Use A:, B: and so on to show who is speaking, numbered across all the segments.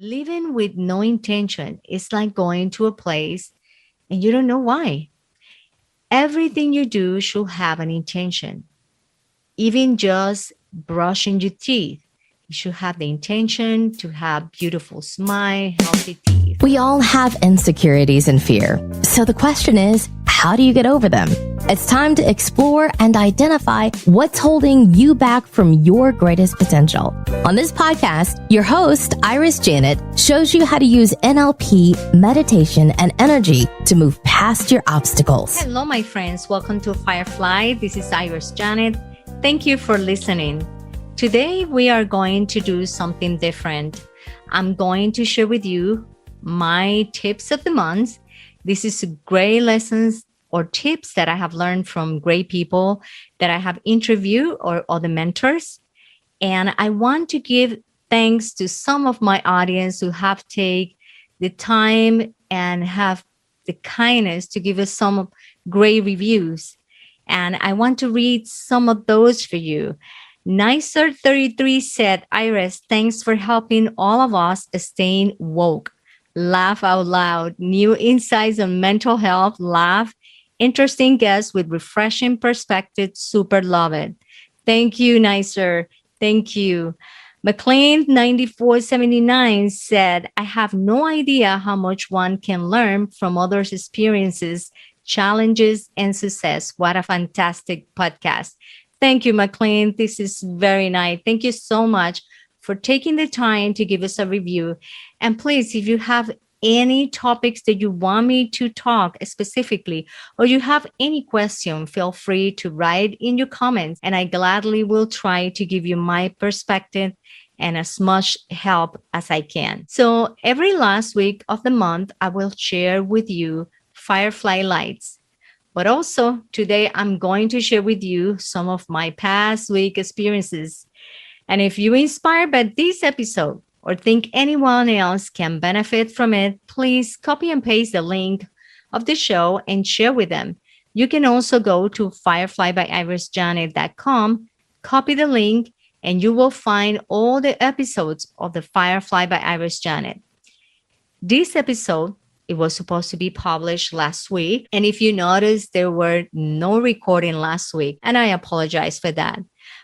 A: Living with no intention is like going to a place and you don't know why. Everything you do should have an intention. Even just brushing your teeth, you should have the intention to have beautiful smile, healthy teeth.
B: We all have insecurities and fear. So the question is, how do you get over them? It's time to explore and identify what's holding you back from your greatest potential. On this podcast, your host, Iris Janet, shows you how to use NLP, meditation, and energy to move past your obstacles.
A: Hello, my friends. Welcome to Firefly. This is Iris Janet. Thank you for listening. Today, we are going to do something different. I'm going to share with you my tips of the month. This is great lessons or tips that I have learned from great people that I have interviewed or other mentors. And I want to give thanks to some of my audience who have taken the time and have the kindness to give us some great reviews. And I want to read some of those for you. Nicer33 said, Iris, thanks for helping all of us staying woke. Laugh out loud. New insights on mental health. Laugh. Interesting guests with refreshing perspective. Super love it. Thank you, Nicer. Thank you. McLean9479 said, I have no idea how much one can learn from others' experiences, challenges, and success. What a fantastic podcast. Thank you, McLean. This is very nice. Thank you so much for taking the time to give us a review. And please, if you have any topics that you want me to talk specifically, or you have any question, feel free to write in your comments, and I gladly will try to give you my perspective and as much help as I can. So every last week of the month, I will share with you Firefly lights. But also today, I'm going to share with you some of my past week experiences. And if you're inspired by this episode or think anyone else can benefit from it, please copy and paste the link of the show and share with them. You can also go to fireflybyirisjanet.com, copy the link, and you will find all the episodes of the Firefly by Iris Janet. This episode, it was supposed to be published last week. And if you notice, there were no recording last week, and I apologize for that.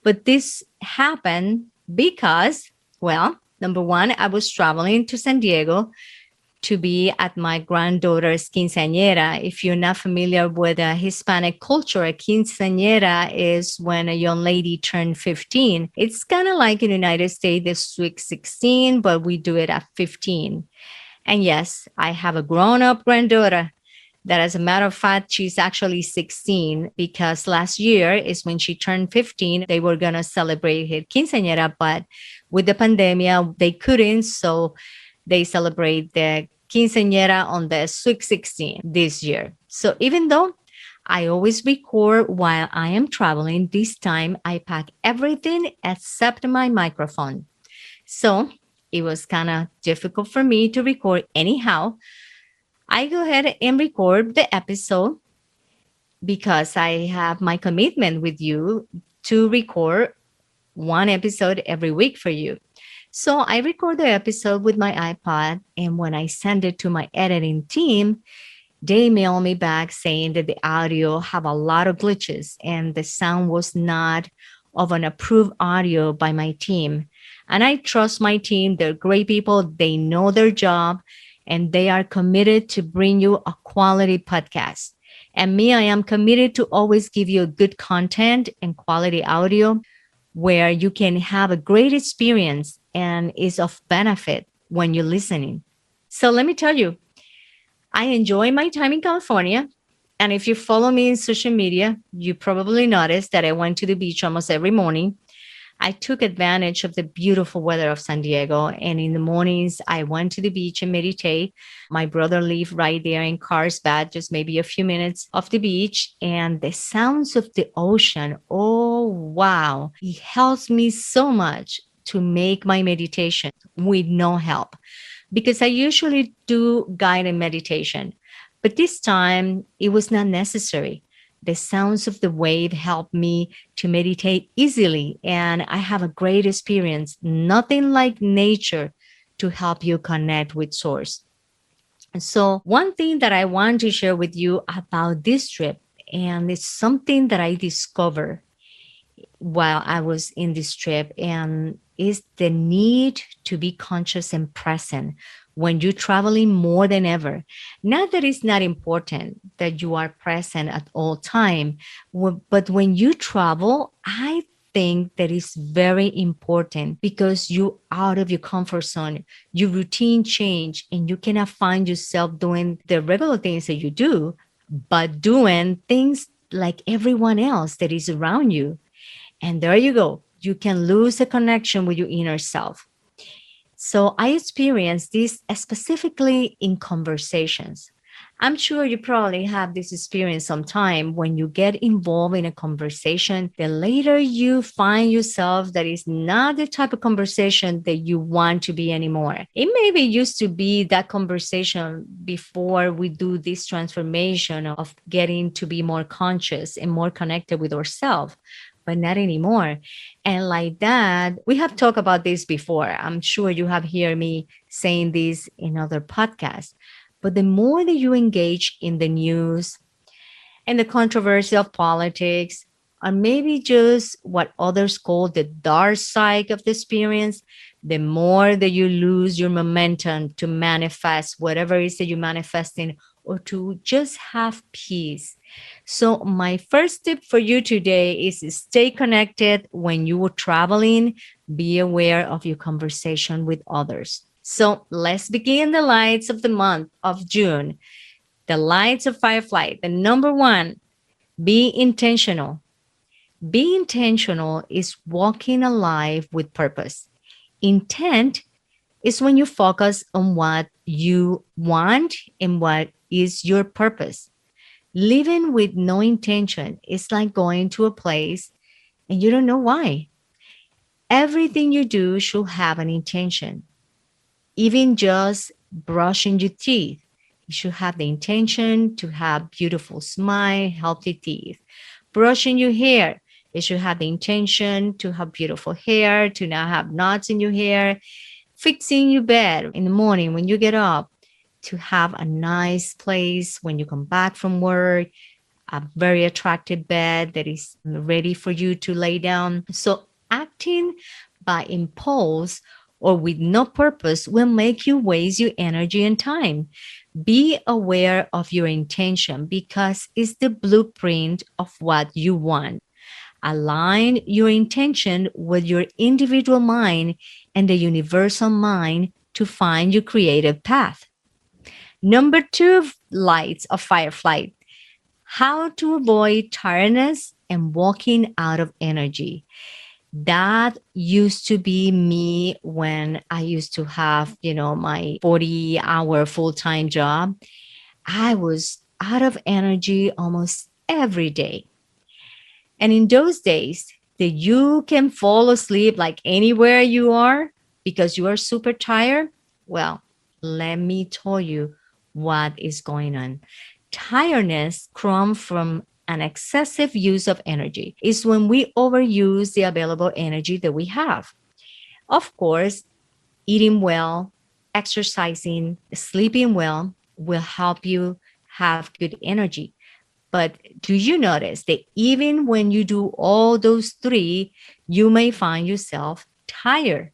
A: But this happened because, well, number one, I was traveling to San Diego to be at my granddaughter's quinceañera. If you're not familiar with Hispanic culture, a quinceañera is when a young lady turned 15. It's kind of like in the United States, the sweet 16, but we do it at 15. And yes, I have a grown-up granddaughter that, as a matter of fact, she's actually 16 because last year is when she turned 15. They were going to celebrate her quinceañera, but with the pandemic, they couldn't. So they celebrate the quinceañera on the sweet 16 this year. So even though I always record while I am traveling, this time I pack everything except my microphone. So it was kind of difficult for me to record anyhow. I go ahead and record the episode because I have my commitment with you to record one episode every week for you. So I record the episode with my iPod, and when I send it to my editing team, they mail me back saying that the audio have a lot of glitches and the sound was not of an approved audio by my team. And I trust my team. They're great people. They know their job and they are committed to bring you a quality podcast. And me, I am committed to always give you good content and quality audio where you can have a great experience and is of benefit when you're listening. So let me tell you, I enjoy my time in California. And if you follow me in social media, you probably noticed that I went to the beach almost every morning. I took advantage of the beautiful weather of San Diego. And in the mornings, I went to the beach and meditate. My brother lived right there in Carlsbad, just maybe a few minutes off the beach. And the sounds of the ocean, oh, wow. It helps me so much to make my meditation with no help. Because I usually do guided meditation. But this time, it was not necessary. The sounds of the wave help me to meditate easily, and I have a great experience. Nothing like nature to help you connect with source. So, one thing that I want to share with you about this trip, and it's something that I discovered while I was in this trip, and is the need to be conscious and present when you're traveling more than ever. Not that it's not important that you are present at all time, but when you travel, I think that is very important because you out of your comfort zone, your routine change, and you cannot find yourself doing the regular things that you do, but doing things like everyone else that is around you. And there you go. You can lose a connection with your inner self. So I experienced this specifically in conversations. I'm sure you probably have this experience sometime when you get involved in a conversation, the later you find yourself that is not the type of conversation that you want to be anymore. It maybe used to be that conversation before we do this transformation of getting to be more conscious and more connected with ourselves, but not anymore. And like that, we have talked about this before. I'm sure you have heard me saying this in other podcasts. But the more that you engage in the news and the controversy of politics, or maybe just what others call the dark side of the experience, the more that you lose your momentum to manifest whatever it is that you're manifesting or to just have peace. So, my first tip for you today is stay connected when you are traveling. Be aware of your conversation with others. So, let's begin the lights of the month of June. The lights of Firefly. The number one, be intentional. Be intentional is walking alive with purpose. Intent is when you focus on what you want and what is your purpose. Living with no intention is like going to a place and you don't know why. Everything you do should have an intention. Even just brushing your teeth, you should have the intention to have beautiful smile, healthy teeth. Brushing your hair, you should have the intention to have beautiful hair, to not have knots in your hair. Fixing your bed in the morning when you get up, to have a nice place when you come back from work, a very attractive bed that is ready for you to lay down. So, acting by impulse or with no purpose will make you waste your energy and time. Be aware of your intention because it's the blueprint of what you want. Align your intention with your individual mind and the universal mind to find your creative path. Number two, lights of Firefly. How to avoid tiredness and walking out of energy. That used to be me when I used to have, my 40-hour full-time job. I was out of energy almost every day. And in those days that you can fall asleep like anywhere you are because you are super tired, well, let me tell you what is going on. Tiredness comes from an excessive use of energy. It's when we overuse the available energy that we have. Of course, eating well, exercising, sleeping well will help you have good energy. But do you notice that even when you do all those three, you may find yourself tired?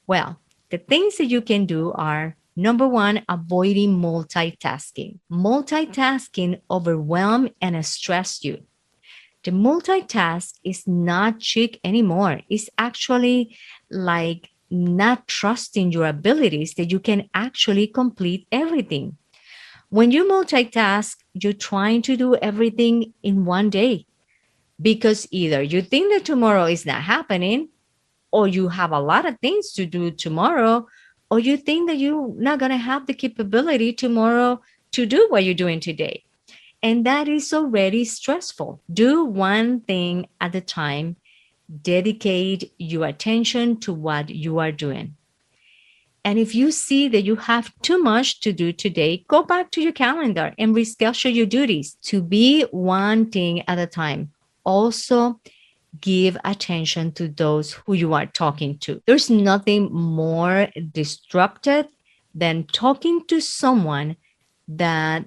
A: Well, the things that you can do are number one, avoiding multitasking. Multitasking overwhelm and stress you. The multitask is not chic anymore. It's actually like not trusting your abilities that you can actually complete everything. When you multitask, you're trying to do everything in one day because either you think that tomorrow is not happening, or you have a lot of things to do tomorrow, or you think that you're not going to have the capability tomorrow to do what you're doing today. And that is already stressful. Do one thing at a time, dedicate your attention to what you are doing. And if you see that you have too much to do today, go back to your calendar and reschedule your duties to be one thing at a time. Also, give attention to those who you are talking to. There's nothing more disruptive than talking to someone that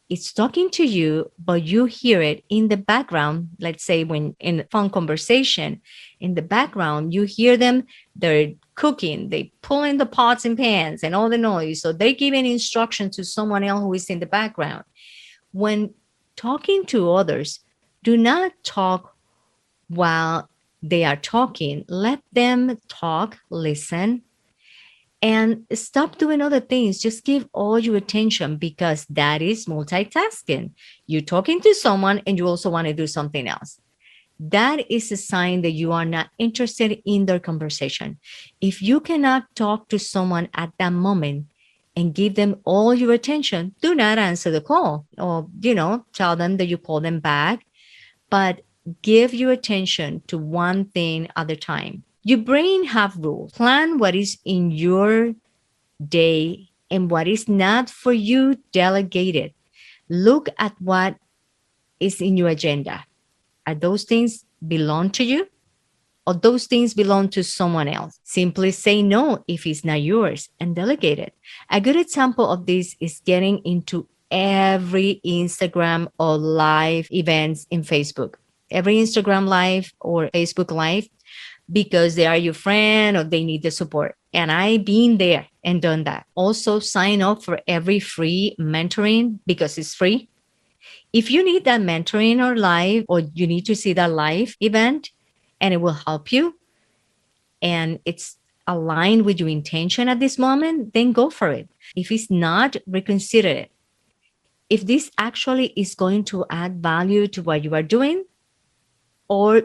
A: is talking to you, but you hear it in the background. Let's say when in a phone conversation, in the background, you hear them, they're cooking, they pulling the pots and pans and all the noise. So they're giving instruction to someone else who is in the background. When talking to others, do not talk while they are talking. Let them talk, listen, and stop doing other things. Just give all your attention because that is multitasking. You're talking to someone and you also want to do something else. That is a sign that you are not interested in their conversation. If you cannot talk to someone at that moment and give them all your attention, do not answer the call or, tell them that you call them back, but give your attention to one thing at a time. Your brain have rules. Plan what is in your day and what is not for you, delegate it. Look at what is in your agenda. Are those things belong to you or those things belong to someone else? Simply say no if it's not yours and delegate it. A good example of this is getting into every Instagram or live events in Facebook. Every Instagram live or Facebook live because they are your friend or they need the support. And I've been there and done that. Also sign up for every free mentoring because it's free. If you need that mentoring or live, or you need to see that live event and it will help you and it's aligned with your intention at this moment, then go for it. If it's not, reconsider it. If this actually is going to add value to what you are doing or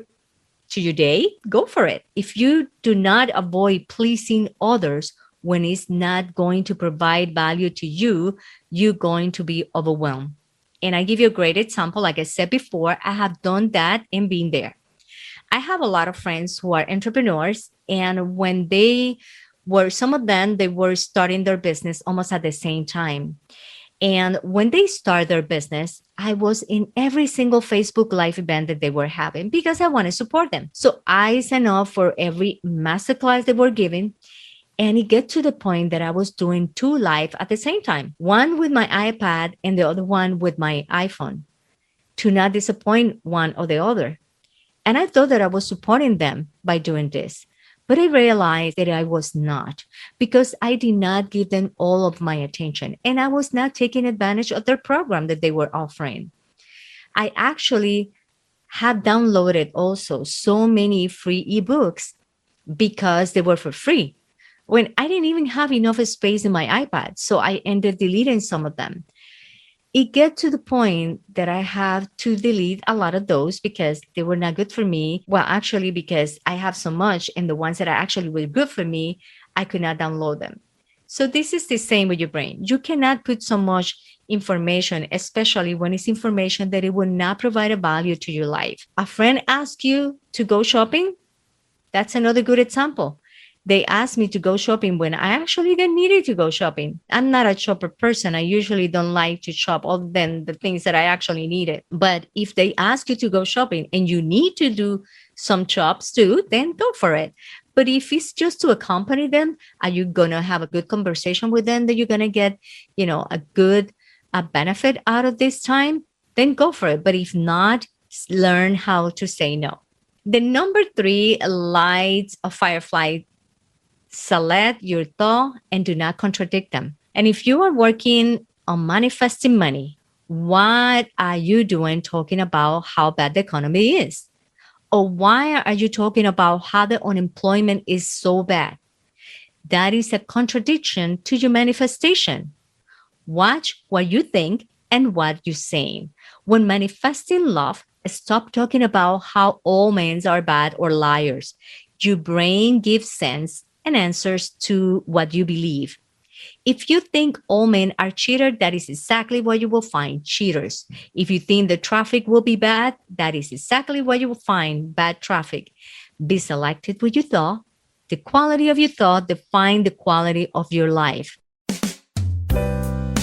A: to your day, go for it. If you do not avoid pleasing others when it's not going to provide value to you, you're going to be overwhelmed. And I give you a great example. Like I said before, I have done that and been there. I have a lot of friends who are entrepreneurs. And when some of them, they were starting their business almost at the same time. And when they start their business, I was in every single Facebook live event that they were having because I want to support them. So I signed up for every masterclass they were giving. And it get to the point that I was doing two live at the same time, one with my iPad and the other one with my iPhone, to not disappoint one or the other. And I thought that I was supporting them by doing this. But I realized that I was not because I did not give them all of my attention and I was not taking advantage of their program that they were offering. I actually have downloaded also so many free ebooks because they were for free when I didn't even have enough space in my iPad. So I ended deleting some of them. It get to the point that I have to delete a lot of those because they were not good for me. Well, actually, because I have so much and the ones that are actually were good for me, I could not download them. So this is the same with your brain. You cannot put so much information, especially when it's information that it will not provide a value to your life. A friend asks you to go shopping. That's another good example. They asked me to go shopping when I actually didn't need to go shopping. I'm not a shopper person. I usually don't like to shop other than the things that I actually needed. But if they ask you to go shopping and you need to do some shops too, then go for it. But if it's just to accompany them, are you going to have a good conversation with them that you're going to get, a good benefit out of this time? Then go for it. But if not, learn how to say no. The number 3 lights of Firefly: select your thought and do not contradict them. And if you are working on manifesting money, what are you doing talking about how bad the economy is? Or why are you talking about how the unemployment is so bad? That is a contradiction to your manifestation. Watch what you think and what you're saying. When manifesting love, stop talking about how all men are bad or liars. Your brain gives sense and answers to what you believe. If you think all men are cheaters, that is exactly what you will find: cheaters. If you think the traffic will be bad, that is exactly what you will find: bad traffic. Be selective with your thought. The quality of your thought defines the quality of your life.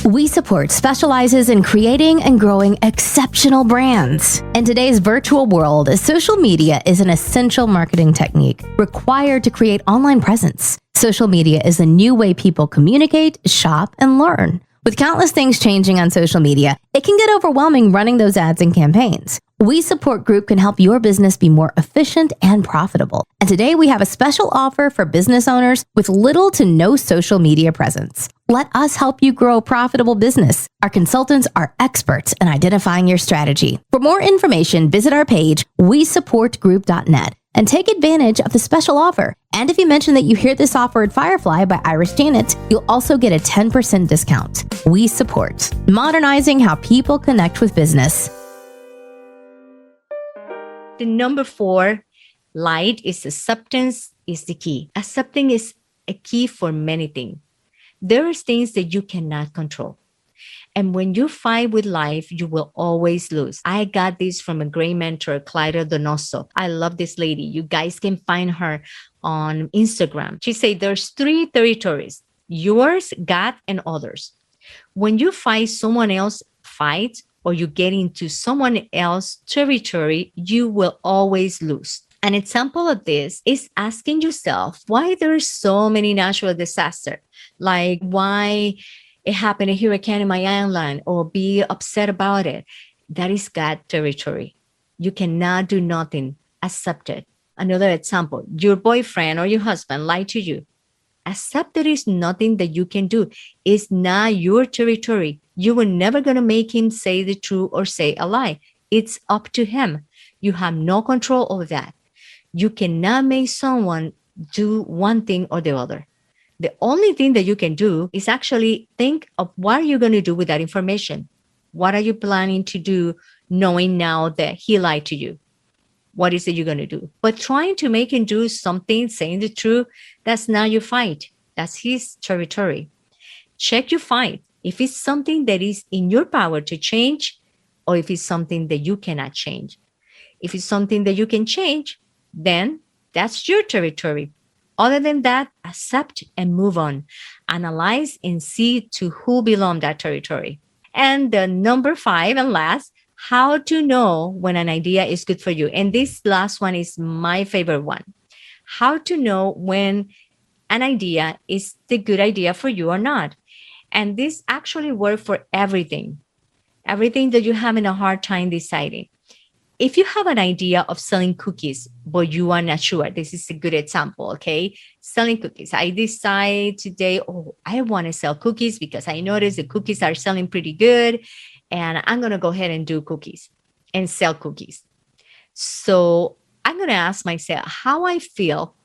B: We Support specializes in creating and growing exceptional brands. In today's virtual world, social media is an essential marketing technique required to create online presence. Social media is a new way people communicate, shop, and learn. With countless things changing on social media, it can get overwhelming running those ads and campaigns. We Support Group can help your business be more efficient and profitable. And today we have a special offer for business owners with little to no social media presence. Let us help you grow a profitable business. Our consultants are experts in identifying your strategy. For more information, visit our page, wesupportgroup.net, and take advantage of the special offer. And if you mention that you hear this offer at Firefly by Iris Janet, you'll also get a 10% discount. We Support, modernizing how people connect with business.
A: The number 4, light is acceptance is the key. Accepting is a key for many things. There are things that you cannot control. And when you fight with life, you will always lose. I got this from a great mentor, Clyda Donoso. I love this lady. You guys can find her on Instagram. She said there's 3 territories: yours, God, and others. When you fight someone else fight, or you get into someone else's territory, you will always lose. An example of this is asking yourself why there's so many natural disasters, like why it happened a hurricane in my island, or be upset about it. That is God territory. You cannot do nothing. Accept it. Another example, your boyfriend or your husband lied to you. Accept there is nothing that you can do. It's not your territory. You were never going to make him say the truth or say a lie. It's up to him. You have no control over that. You cannot make someone do one thing or the other. The only thing that you can do is actually think of what you're going to do with that information. What are you planning to do knowing now that he lied to you? What is it you're going to do? But trying to make him do something, saying the truth, that's not your fight. That's his territory. Check your fight. If it's something that is in your power to change, or if it's something that you cannot change. If it's something that you can change, then that's your territory. Other than that, accept and move on. Analyze and see to who belongs that territory. And the number 5 and last, how to know when an idea is good for you. And this last one is my favorite one. How to know when an idea is the good idea for you or not. And this actually works for everything that you have in a hard time deciding. If you have an idea of selling cookies, but you are not sure, this is a good example, okay? Selling cookies. I decide today, I want to sell cookies because I noticed the cookies are selling pretty good, and I'm going to go ahead and do cookies and sell cookies. So I'm going to ask myself how I feel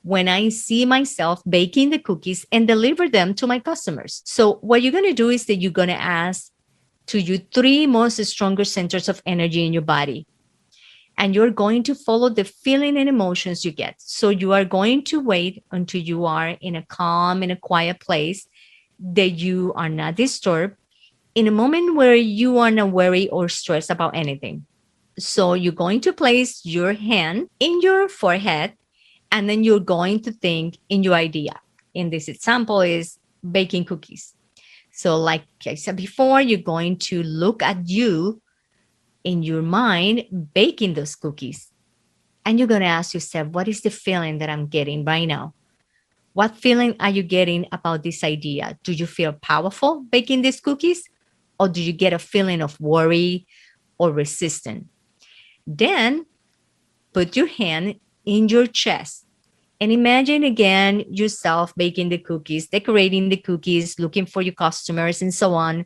A: when I see myself baking the cookies and deliver them to my customers. So what you're going to do is that you're going to ask to you 3 most stronger centers of energy in your body. And you're going to follow the feeling and emotions you get. So you are going to wait until you are in a calm, in a quiet place, that you are not disturbed, in a moment where you are not worried or stressed about anything. So you're going to place your hand in your forehead, and then you're going to think in your idea. In this example is baking cookies. So like I said before, you're going to look at you in your mind baking those cookies. And you're going to ask yourself, what is the feeling that I'm getting right now? What feeling are you getting about this idea? Do you feel powerful baking these cookies? Or do you get a feeling of worry or resistance? Then put your hand in your chest and imagine again yourself baking the cookies, decorating the cookies, looking for your customers and so on,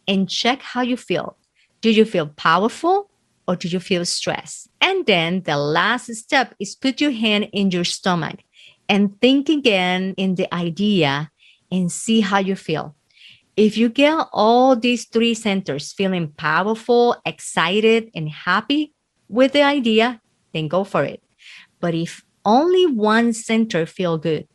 A: and check how you feel. Do you feel powerful or do you feel stressed? And then the last step is put your hand in your stomach and think again in the idea and see how you feel. If you get all these 3 centers feeling powerful, excited, and happy with the idea, then go for it. But if only one center feel good,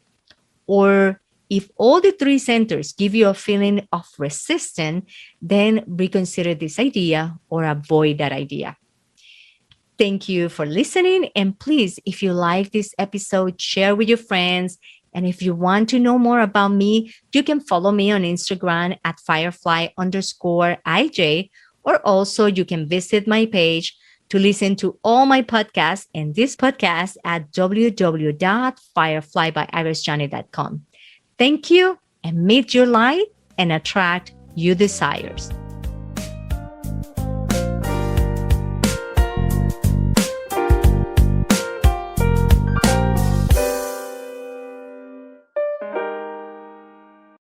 A: or if all the 3 centers give you a feeling of resistance, then reconsider this idea or avoid that idea. Thank you for listening. And please, if you like this episode, share with your friends And if you want to know more about me, you can follow me on Instagram at firefly_IJ, or also you can visit my page to listen to all my podcasts and this podcast at www.fireflybyIrisJohnny.com. Thank you, and meet your light and attract your desires.